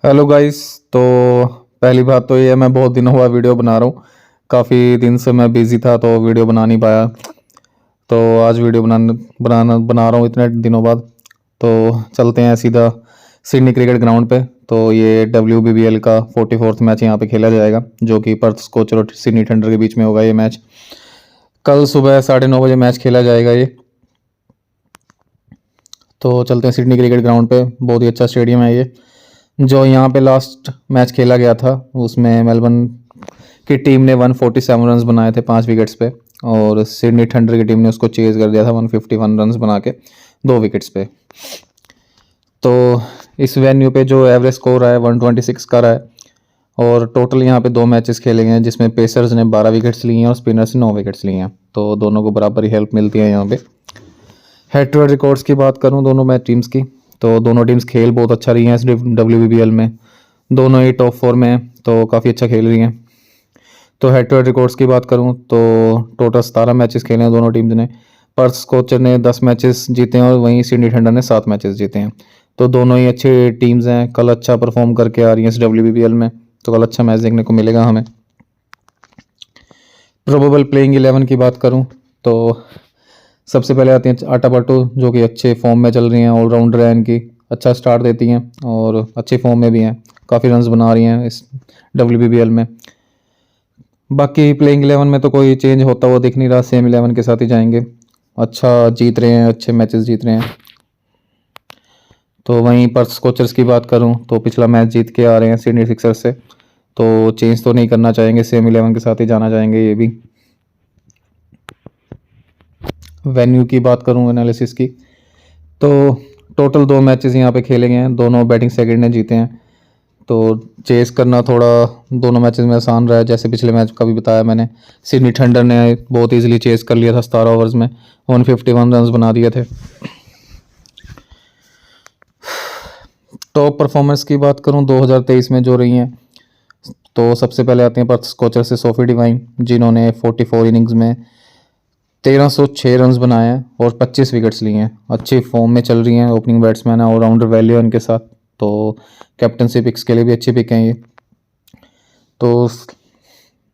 Hello guys. तो पहली बात तो ये है, मैं बहुत दिनों हुआ वीडियो बना रहा हूँ। काफ़ी दिन से मैं बिज़ी था तो वीडियो बना नहीं पाया। तो आज वीडियो बना रहा हूँ इतने दिनों बाद। तो चलते हैं सीधा सिडनी क्रिकेट ग्राउंड पे। तो ये WBBL का 44वां मैच यहाँ पे खेला जाएगा, जो कि पर्थ स्कॉचर और सिडनी थंडर के बीच में होगा ये मैच। कल सुबह 9:30 बजे मैच खेला जाएगा ये। तो चलते हैं सिडनी क्रिकेट ग्राउंड पे। बहुत ही अच्छा स्टेडियम है ये। जो यहाँ पे लास्ट मैच खेला गया था उसमें मेलबर्न की टीम ने 147 रन्स बनाए थे 5 विकेट्स पे, और सिडनी थंडर की टीम ने उसको चेज कर दिया था 151 रन्स बना के 2 विकेट्स पे। तो इस वेन्यू पे जो एवरेज स्कोर है 126 का रहा है। और टोटल यहाँ पे 2 मैचेस खेले गए हैं, जिसमें पेसर्स ने 12 विकेट्स लिए हैं और स्पिनर्स ने 9 विकेट्स लिए हैं। तो दोनों को बराबर ही हेल्प मिलती है यहाँ पे। हेड टू हेड रिकॉर्ड्स की बात करूँ दोनों मैच टीम्स की, तो दोनों टीम्स खेल बहुत अच्छा रही हैं इस WBBL में। दोनों ही टॉप 4 में हैं, तो काफ़ी अच्छा खेल रही हैं। तो हेड टू हेड रिकॉर्ड्स की बात करूं तो टोटल 17 मैचेस खेले हैं दोनों टीम्स ने। पर्थ स्कॉचर ने 10 मैचेस जीते हैं और वहीं सिडनी थंडर ने 7 मैचेस जीते हैं। तो दोनों ही अच्छी टीम्स हैं, कल अच्छा परफॉर्म करके आ रही हैं इस WBBL में। तो कल अच्छा मैच देखने को मिलेगा हमें। प्रोबेबल प्लेइंग 11 की बात करूं तो सबसे पहले आती हैं आटा बाटू, जो कि अच्छे फॉर्म में चल रही हैं, ऑलराउंडर है इनकी, अच्छा स्टार्ट देती हैं और अच्छे फॉर्म में भी हैं, काफ़ी रन्स बना रही हैं इस WBBL में। बाकी प्लेइंग 11 में तो कोई चेंज होता हुआ दिख नहीं रहा, सेम 11 के साथ ही जाएंगे। अच्छा जीत रहे हैं, अच्छे मैचेस जीत रहे हैं। तो वहीं पर्थ स्कॉचर्स की बात करूं तो पिछला मैच जीत के आ रहे हैं सिडनी सिक्सर्स से, तो चेंज तो नहीं करना चाहेंगे, सेम 11 के साथ ही जाना चाहेंगे ये भी। वेन्यू की बात करूं एनालिसिस की, तो टोटल 2 मैचेस यहाँ पे खेले गए हैं, दोनों बैटिंग सेकंड ने जीते हैं। तो चेस करना थोड़ा दोनों मैचेस में आसान रहा है, जैसे पिछले मैच का भी बताया मैंने। सिडनी थंडर ने बहुत इजीली चेस कर लिया था 17 ओवर्स में, 151 रन्स बना दिए थे। टॉप परफॉर्मेंस की बात करूं 2023 में जो रही हैं, तो सबसे पहले आते हैं पर्थ स्कॉचर से सोफी डिवाइन, जिन्होंने 44 इनिंग्स में 1306 रन्स बनाए हैं और 25 विकेट्स लिए हैं। अच्छी फॉर्म में चल रही हैं, ओपनिंग बैट्समैन है, ऑलराउंडर वैल्यू है इनके साथ। तो कैप्टनसी पिक्स के लिए भी अच्छी पिक हैं ये। तो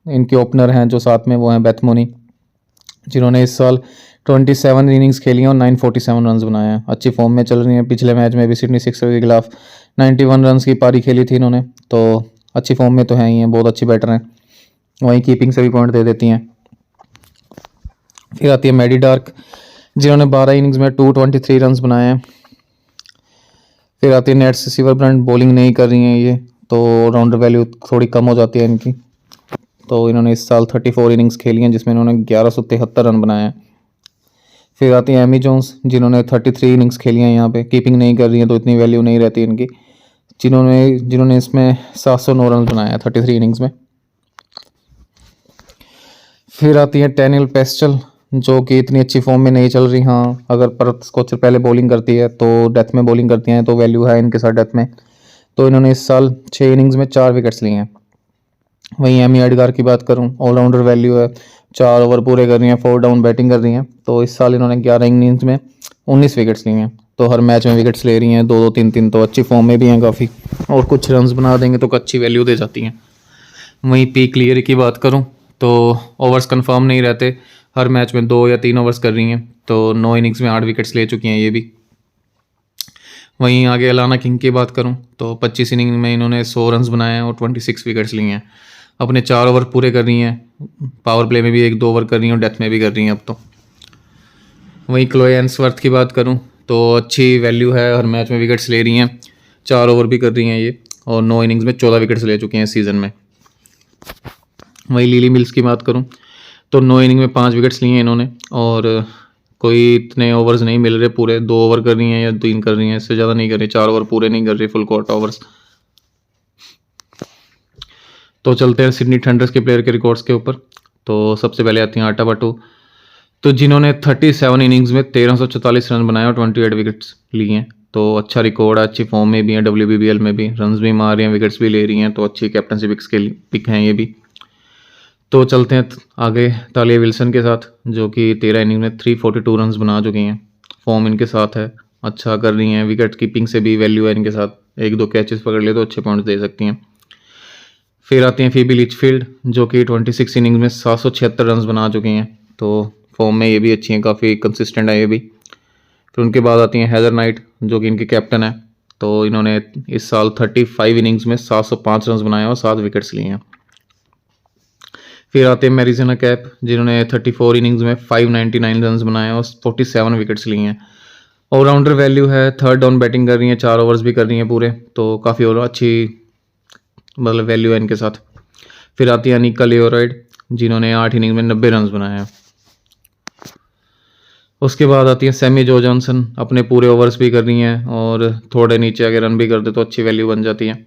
इनके ओपनर हैं जो साथ में, वो हैं बेथ मोनी, जिन्होंने इस साल 27 इनिंग्स खेली हैं और 947 रन्स बनाए हैं। अच्छी फॉर्म में चल रही हैं। पिछले मैच में भी सिडनी सिक्सर के खिलाफ 91 रन्स की पारी खेली थी इन्होंने। तो अच्छी फॉर्म में तो हैं ही हैं, बहुत अच्छी बैटर हैं। वहीं कीपिंग से भी पॉइंट दे देती हैं। फिर आती है मैडी डार्क, जिन्होंने 12 इनिंग्स में 223 रन्स बनाए हैं। फिर आती है नेट्स सिवरब्रंट, बॉलिंग नहीं कर रही हैं ये, तो राउंडर वैल्यू थोड़ी कम हो जाती है इनकी। तो इन्होंने इस साल 34 इनिंग्स खेली हैं, जिसमें इन्होंने 1173 रन बनाए हैं। फिर आती हैं एमी जोन्स, जिन्होंने 33 इनिंग्स खेली हैं, यहाँ पे कीपिंग नहीं कर रही हैं तो इतनी वैल्यू नहीं रहती इनकी। जिन्होंने इसमें 709 रन बनाए हैं 33 इनिंग्स में। फिर आती है टैनियल पेस्टल, जो कि इतनी अच्छी फॉर्म में नहीं चल रही। हाँ, अगर पर्थ स्कॉचर पहले बॉलिंग करती है तो डेथ में बॉलिंग करती हैं, तो वैल्यू है इनके साथ डेथ में। तो इन्होंने इस साल 6 इनिंग्स में 4 विकेट्स लिए हैं। वहीं एमी एडगार की बात करूं, ऑलराउंडर वैल्यू है, 4 ओवर पूरे कर रही हैं, 4 डाउन बैटिंग कर रही हैं। तो इस साल इन्होंने 11 इनिंग्स में 19 विकेट्स लिए हैं। तो हर मैच में विकेट्स ले रही हैं, 2-2 3-3। तो अच्छी फॉर्म में भी हैं काफ़ी, और कुछ रन्स बना देंगे तो अच्छी वैल्यू दे जाती हैं। वहीं पी क्लियर की बात करूं तो ओवर्स कंफर्म नहीं रहते, हर मैच में 2 या 3 ओवर्स कर रही हैं। तो 9 इनिंग्स में 8 विकेट्स ले चुकी हैं ये भी। वहीं आगे अलाना किंग की बात करूं तो 25 इनिंग में इन्होंने 100 रन्स बनाए हैं और 26 विकेट्स लिए हैं। अपने 4 ओवर पूरे कर रही हैं, पावर प्ले में भी 1-2 ओवर कर रही हैं और डेथ में भी कर रही हैं अब तो। वहीं क्लोए एंसवर्थ की बात करूं तो अच्छी वैल्यू है, हर मैच में विकेट्स ले रही हैं, 4 ओवर भी कर रही हैं ये, और 9 इनिंग्स में 14 विकेट्स ले चुकी हैं इस सीज़न में। वहीं लिली मिल्स की बात करूं तो 9 इनिंग में 5 विकेट्स लिए हैं इन्होंने, और कोई इतने ओवर्स नहीं मिल रहे पूरे, 2 ओवर कर रही हैं या 3 कर रही हैं, इससे ज़्यादा नहीं कर रही, 4 ओवर पूरे नहीं कर रही फुल कोर्ट ओवर्स। तो चलते हैं सिडनी थंडर्स के प्लेयर के रिकॉर्ड्स के ऊपर। तो सबसे पहले आती हैं आटा बाटू, तो जिन्होंने 37 इनिंग्स में 1344 रन बनाए और 28 विकेट्स लिए हैं। तो अच्छा रिकॉर्ड है, अच्छी फॉर्म में भी है, WBBL में भी रन्स भी मार रही हैं, विकेट्स भी ले रही हैं। तो अच्छी कैप्टनसी पिक्स के पिक हैं ये भी। तो चलते हैं आगे तालिया विल्सन के साथ, जो कि 13 इनिंग में 342 रन्स बना चुकी हैं। फॉर्म इनके साथ है, अच्छा कर रही हैं, विकेट कीपिंग से भी वैल्यू है इनके साथ। एक दो कैचेस पकड़ ले तो अच्छे पॉइंट्स दे सकती हैं। फिर आती हैं फीबी लिचफील्ड जो कि 26 इनिंग्स में 776 रन बना चुकी हैं, तो फॉर्म में ये भी अच्छी हैं, काफ़ी कंसिस्टेंट है ये भी। फिर उनके बाद आती हैं हेदर नाइट जो कि इनकी कैप्टन है, तो इन्होंने इस साल 35 इनिंग्स में 705 रन बनाए और 7 विकेट्स लिए हैं। फिर आते हैं मैरिजना कैप जिन्होंने 34 इनिंग्स में 599 रन बनाए और 47 विकेट्स लिए हैं। ऑलराउंडर वैल्यू है, थर्ड डाउन बैटिंग कर रही हैं, 4 ओवर्स भी कर रही हैं पूरे, तो काफ़ी और अच्छी मतलब वैल्यू है इनके साथ। फिर आती है अनिका लियोराइड जिन्होंने 8 इनिंग में 90 रन बनाए हैं। उसके बाद आती है सैमी जो जॉनसन, अपने पूरे ओवर्स भी कर रही हैं और थोड़े नीचे अगर रन भी कर दे तो अच्छी वैल्यू बन जाती है।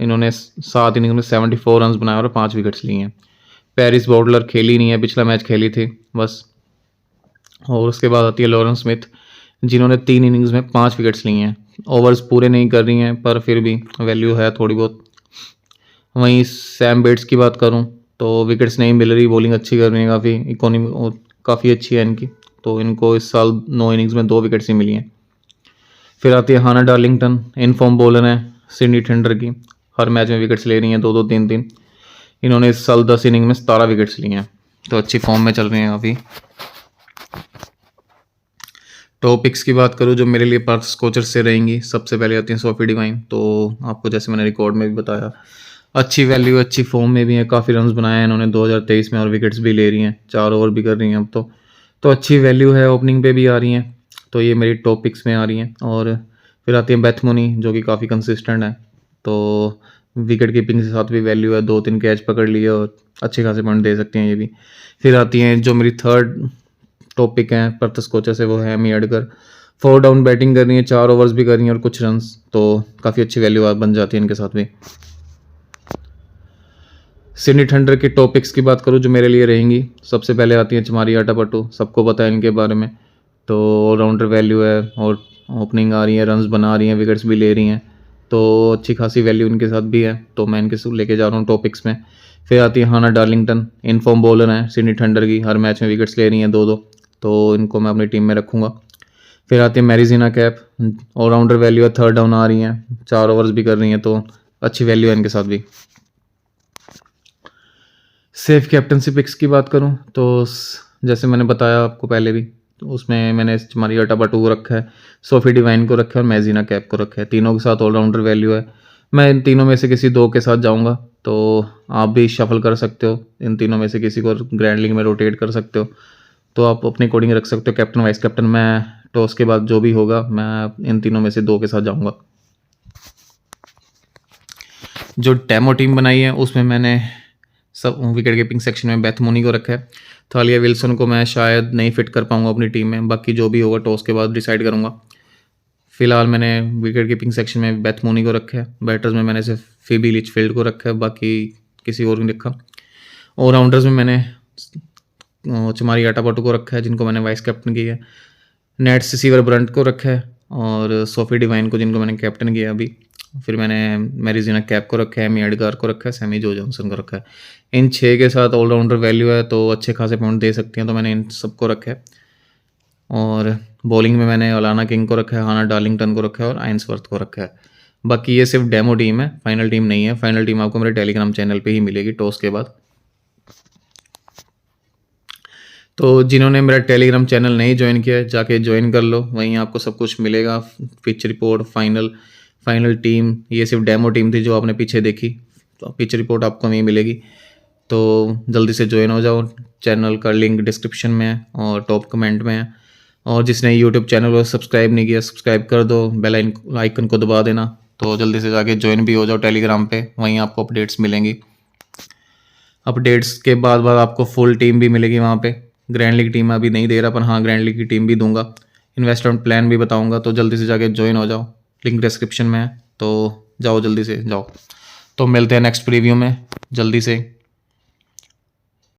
इन्होंने 7 इनिंग में 74 रन बनाए और 5 विकेट्स लिए हैं। पेरिस बॉटलर खेली नहीं है, पिछला मैच खेली थी बस। और उसके बाद आती है लॉरेंस स्मिथ जिन्होंने 3 इनिंग्स में 5 विकेट्स लिए हैं। ओवर्स पूरे नहीं कर रही हैं पर फिर भी वैल्यू है थोड़ी बहुत। वहीं सैम बेट्स की बात करूं तो विकेट्स नहीं मिल रही, बॉलिंग अच्छी कर रही है, काफ़ी इकोनॉमी काफ़ी अच्छी है इनकी, तो इनको इस साल 9 इनिंग्स में 2 विकेट्स ही मिली हैं। फिर आती है हाना डार्लिंगटन, इन फॉर्म बॉलर है सिडनी थंडर की, हर मैच में विकेट्स ले रही हैं 2-2 3-3। इन्होंने इस साल 10 इनिंग में 17 विकेट्स लिए हैं, तो अच्छी फॉर्म में चल रही हैं काफ़ी। टॉप पिक्स की बात करूँ जो मेरे लिए पर्थ स्कोचर से रहेंगी, सबसे पहले आती हैं सोफी डिवाइन, तो आपको जैसे मैंने रिकॉर्ड में भी बताया अच्छी वैल्यू अच्छी फॉर्म में भी है, काफ़ी रन बनाए हैं इन्होंने 2023 में और विकेट्स भी ले रही हैं, 4 ओवर भी कर रही हैं अब तो अच्छी वैल्यू है, ओपनिंग पे भी आ रही हैं, तो ये मेरी टॉप पिक्स में आ रही हैं। और फिर आती है बेथ मोनी जो कि काफ़ी कंसिस्टेंट है, तो विकेट कीपिंग के साथ भी वैल्यू है, 2-3 कैच पकड़ लिए और अच्छे खासे पॉइंट दे सकती हैं ये भी। फिर आती हैं जो मेरी थर्ड टॉपिक हैं पर्थ स्कोचर से, वो है एमी एडगर, 4 डाउन बैटिंग कर रही हैं, 4 ओवर्स भी कर रही हैं और कुछ रन्स, तो काफ़ी अच्छी वैल्यू बन जाती है इनके साथ भी। सिडनी थंडर के टॉपिक्स की बात करूँ जो मेरे लिए रहेंगी, सबसे पहले आती है चमारी आटापट्टू, सबको पता है इनके बारे में, तो ऑलराउंडर वैल्यू है और ओपनिंग आ रही है, रन्स बना रही हैं, विकेट्स भी ले रही हैं, तो अच्छी खासी वैल्यू इनके साथ भी है, तो मैं इनके लेके जा रहा हूँ टॉपिक्स में। फिर आती है हाना डार्लिंगटन, इनफॉर्म बॉलर हैं सिडनी थंडर की, हर मैच में विकेट्स ले रही हैं 2-2, तो इनको मैं अपनी टीम में रखूँगा। फिर आती है मैरिजिना कैप, ऑलराउंडर वैल्यू है, थर्ड डाउन आ रही हैं, 4 ओवर्स भी कर रही हैं, तो अच्छी वैल्यू है इनके साथ भी। सेफ कैप्टनसी पिक्स की बात करूं तो जैसे मैंने बताया आपको पहले भी, तो उसमें मैंने चमारी आटापट्टू को रखा है, सोफी डिवाइन को रखा है और मैजिना कैप को रखा है, तीनों के साथ ऑलराउंडर वैल्यू है। मैं इन तीनों में से किसी 2 के साथ जाऊंगा, तो आप भी शफल कर सकते हो, इन तीनों में से किसी को ग्रैंड लीग में रोटेट कर सकते हो, तो आप अपने अकॉर्डिंग रख सकते हो कैप्टन वाइस कैप्टन। मैं टॉस के बाद जो भी होगा मैं इन तीनों में से 2 के साथ जाऊँगा। जो डेमो टीम बनाई है उसमें मैंने सब विकेट कीपिंग सेक्शन में बेथ मोनी को रखा है, थालिया विल्सन को मैं शायद नहीं फिट कर पाऊंगा अपनी टीम में, बाकी जो भी होगा टॉस के बाद डिसाइड करूंगा। फिलहाल मैंने विकेट कीपिंग सेक्शन में बेथ मोनी को रखा है, बैटर्स में मैंने सिर्फ फीबी लिचफील्ड को रखा है, बाकी किसी और नहीं रखा। ऑलराउंडर्स में मैंने चमारी आटापट्टू को रखा है जिनको मैंने वाइस कैप्टन किया है, नेट्स रिसीवर ब्रंट को रखा है और सोफी डिवाइन को जिनको मैंने कैप्टन किया अभी। फिर मैंने मैरिजिना कैप को रखा है, एमी एडगर को रखा है, सैमी जो जॉनसन को रखा है। इन 6 के साथ ऑलराउंडर वैल्यू है तो अच्छे खासे पॉइंट दे सकती हैं, तो मैंने इन सबको रखा है। और बॉलिंग में मैंने अलाना किंग को रखा है, हाना डार्लिंगटन को रखा है और आइंसवर्थ को रखा है। बाकी ये सिर्फ डेमो टीम है, फाइनल टीम नहीं है, फाइनल टीम आपको मेरे टेलीग्राम चैनल पर ही मिलेगी टॉस के बाद। तो जिन्होंने मेरा टेलीग्राम चैनल नहीं ज्वाइन किया है जाके ज्वाइन कर लो, वहीं आपको सब कुछ मिलेगा, पिच रिपोर्ट, फाइनल टीम। ये सिर्फ डेमो टीम थी जो आपने पीछे देखी, तो पिच रिपोर्ट आपको नहीं मिलेगी, तो जल्दी से ज्वाइन हो जाओ। चैनल का लिंक डिस्क्रिप्शन में है और टॉप कमेंट में है। और जिसने यूट्यूब चैनल को सब्सक्राइब नहीं किया सब्सक्राइब कर दो, बेल आइकन को दबा देना, तो जल्दी से जाके ज्वाइन भी हो जाओ टेलीग्राम पे, वहीं आपको अपडेट्स मिलेंगी। अपडेट्स के बाद आपको फुल टीम भी मिलेगी वहाँ पे। ग्रैंड लीग टीम अभी नहीं दे रहा, पर हाँ ग्रैंड लीग की टीम भी दूंगा, इन्वेस्टमेंट प्लान भी बताऊंगा, तो जल्दी से जाके ज्वाइन हो जाओ, लिंक डिस्क्रिप्शन में है, तो जाओ जल्दी से जाओ। तो मिलते हैं नेक्स्ट प्रीव्यू में जल्दी से।